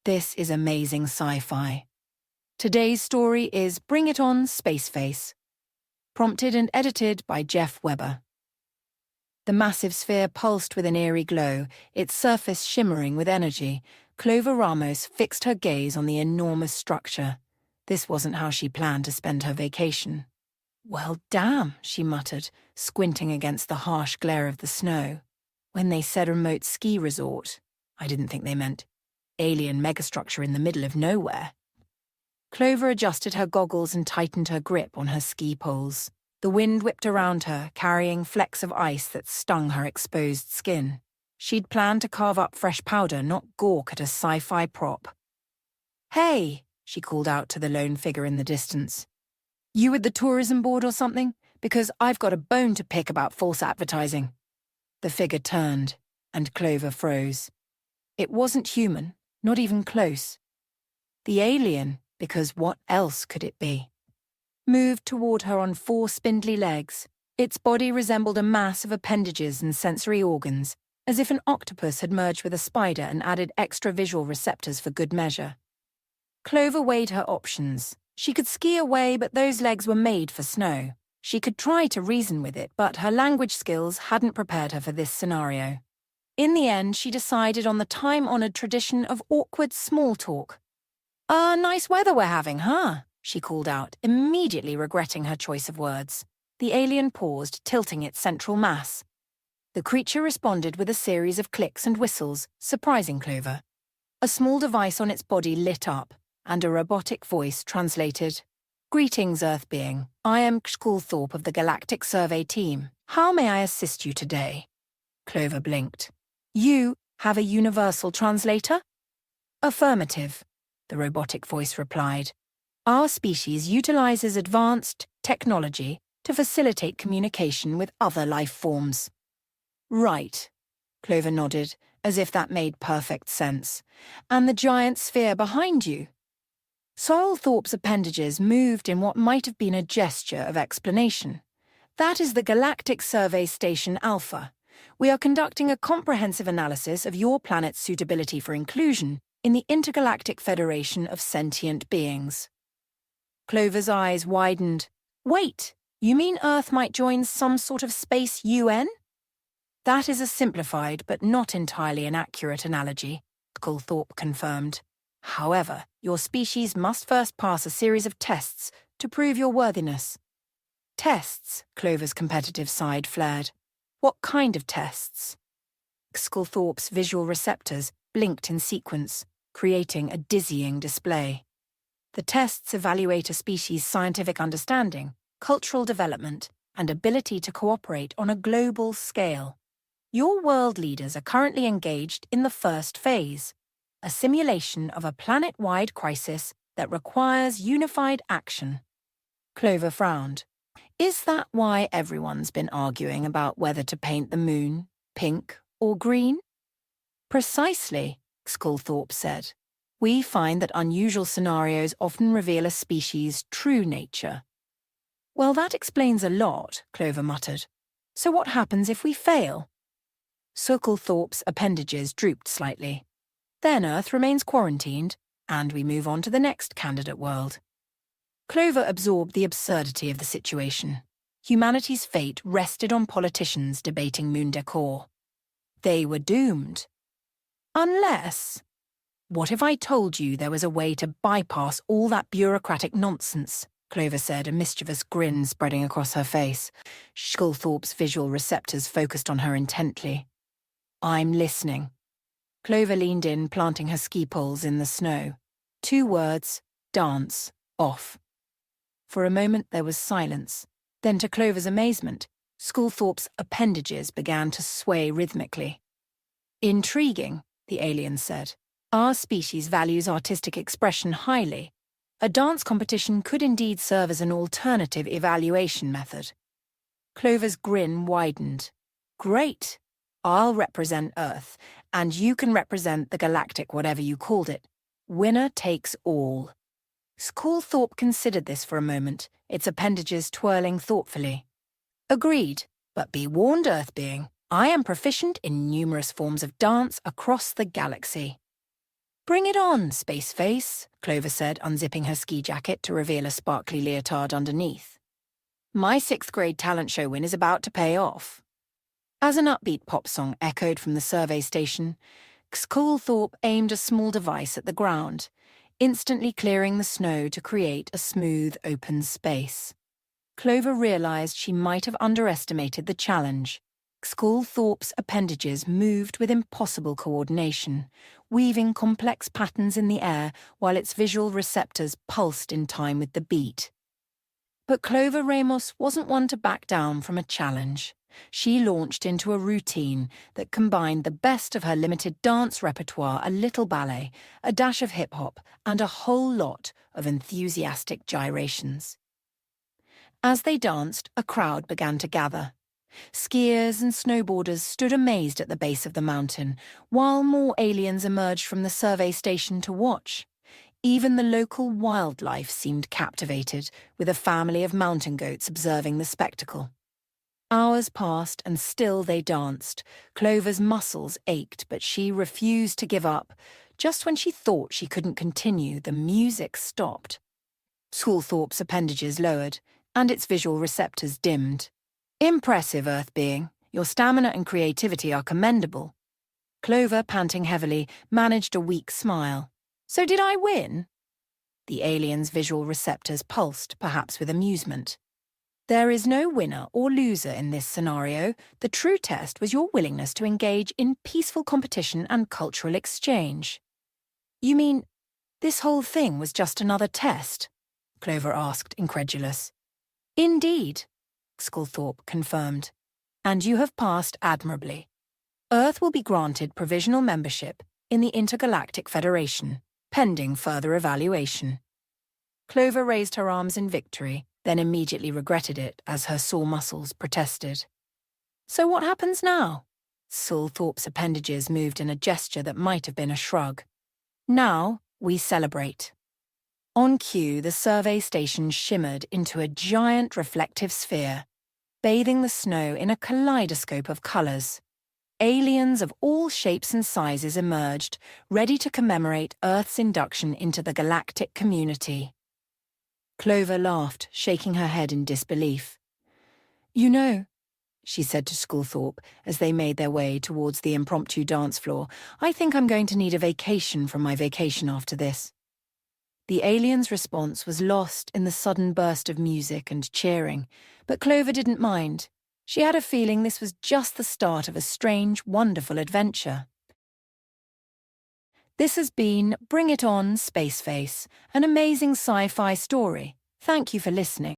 This is amazing sci-fi. Today's story is Bring It On, Spaceface. Prompted and edited by Jeff Weber. The massive sphere pulsed with an eerie glow, its surface shimmering with energy. Clover Ramos fixed her gaze on the enormous structure. This wasn't how she planned to spend her vacation. Well, damn, she muttered, squinting against the harsh glare of the snow. When they said remote ski resort, I didn't think they meant alien megastructure in the middle of nowhere. Clover adjusted her goggles and tightened her grip on her ski poles. The wind whipped around her, carrying flecks of ice that stung her exposed skin. She'd planned to carve up fresh powder, not gawk at a sci-fi prop. "Hey," she called out to the lone figure in the distance. "You with the tourism board or something? Because I've got a bone to pick about false advertising." The figure turned, and Clover froze. It wasn't human, not even close. The alien, because what else could it be? Moved toward her on 4 spindly legs. Its body resembled a mass of appendages and sensory organs, as if an octopus had merged with a spider and added extra visual receptors for good measure. Clover weighed her options. She could ski away, but those legs were made for snow. She could try to reason with it, but her language skills hadn't prepared her for this scenario. In the end, she decided on the time-honored tradition of awkward small talk. Nice weather we're having, huh?" she called out, immediately regretting her choice of words. The alien paused, tilting its central mass. The creature responded with a series of clicks and whistles, surprising Clover. A small device on its body lit up, and a robotic voice translated, "Greetings, Earth being. I am Skulthorpe of the Galactic Survey Team. How may I assist you today?" Clover blinked. "You have a universal translator?" "Affirmative," the robotic voice replied. "Our species utilizes advanced technology to facilitate communication with other life forms." "Right," Clover nodded, as if that made perfect sense. "And the giant sphere behind you?" Skulthorpe's appendages moved in what might have been a gesture of explanation. "That is the Galactic Survey Station Alpha. We are conducting a comprehensive analysis of your planet's suitability for inclusion in the Intergalactic Federation of Sentient Beings." Clover's eyes widened. "Wait, you mean Earth might join some sort of space UN?" "That is a simplified but not entirely inaccurate analogy," Skulthorpe confirmed. "However, your species must first pass a series of tests to prove your worthiness." "Tests?" Clover's competitive side flared. "What kind of tests?" Skulthorpe's visual receptors blinked in sequence, creating a dizzying display. The tests evaluate a species' scientific understanding, cultural development, and ability to cooperate on a global scale. Your world leaders are currently engaged in the first phase, a simulation of a planet-wide crisis that requires unified action. Clover frowned. "Is that why everyone's been arguing about whether to paint the moon pink or green?" "Precisely," Skulthorpe said. "We find that unusual scenarios often reveal a species' true nature." "Well, that explains a lot," Clover muttered. "So what happens if we fail?" Skulthorpe's appendages drooped slightly. "Then Earth remains quarantined, and we move on to the next candidate world." Clover absorbed the absurdity of the situation. Humanity's fate rested on politicians debating moon decor. They were doomed. Unless... "What if I told you there was a way to bypass all that bureaucratic nonsense?" Clover said, a mischievous grin spreading across her face. Skulthorpe's visual receptors focused on her intently. "I'm listening." Clover leaned in, planting her ski poles in the snow. 2 words, dance, off. For a moment there was silence. Then, to Clover's amazement, Skulthorpe's appendages began to sway rhythmically. "Intriguing," the alien said. "Our species values artistic expression highly. A dance competition could indeed serve as an alternative evaluation method." Clover's grin widened. "Great. I'll represent Earth, and you can represent the galactic whatever you called it. Winner takes all." Skulthorpe considered this for a moment, its appendages twirling thoughtfully. "Agreed, but be warned, Earth being. I am proficient in numerous forms of dance across the galaxy." Bring it on, Space Face, Clover said, unzipping her ski jacket to reveal a sparkly leotard underneath. My 6th grade talent show win is about to pay off. As an upbeat pop song echoed from the survey station, Sculthorpe aimed a small device at the ground, instantly clearing the snow to create a smooth, open space. Clover realized she might have underestimated the challenge. Sculthorpe's appendages moved with impossible coordination, weaving complex patterns in the air while its visual receptors pulsed in time with the beat. But Clover Ramos wasn't one to back down from a challenge. She launched into a routine that combined the best of her limited dance repertoire, a little ballet, a dash of hip-hop, and a whole lot of enthusiastic gyrations. As they danced, a crowd began to gather. Skiers and snowboarders stood amazed at the base of the mountain, while more aliens emerged from the survey station to watch. Even the local wildlife seemed captivated, with a family of mountain goats observing the spectacle. Hours passed, and still they danced. Clover's muscles ached, but she refused to give up. Just when she thought she couldn't continue, the music stopped. Sculthorpe's appendages lowered, and its visual receptors dimmed. Impressive, Earth being. Your stamina and creativity are commendable. Clover, panting heavily, managed a weak smile. So did I win? The alien's visual receptors pulsed, perhaps with amusement. There is no winner or loser in this scenario. The true test was your willingness to engage in peaceful competition and cultural exchange. You mean, this whole thing was just another test? Clover asked, incredulous. Indeed, Sculthorpe confirmed. And you have passed admirably. Earth will be granted provisional membership in the Intergalactic Federation, pending further evaluation. Clover raised her arms in victory, then immediately regretted it as her sore muscles protested. So what happens now? Sculthorpe's appendages moved in a gesture that might have been a shrug. Now we celebrate. On cue, the survey station shimmered into a giant reflective sphere, bathing the snow in a kaleidoscope of colors. Aliens of all shapes and sizes emerged, ready to commemorate Earth's induction into the galactic community. Clover laughed, shaking her head in disbelief. You know, she said to Sculthorpe as they made their way towards the impromptu dance floor, I think I'm going to need a vacation from my vacation after this. The alien's response was lost in the sudden burst of music and cheering, but Clover didn't mind. She had a feeling this was just the start of a strange, wonderful adventure. This has been Bring It On, Spaceface, an amazing sci-fi story. Thank you for listening.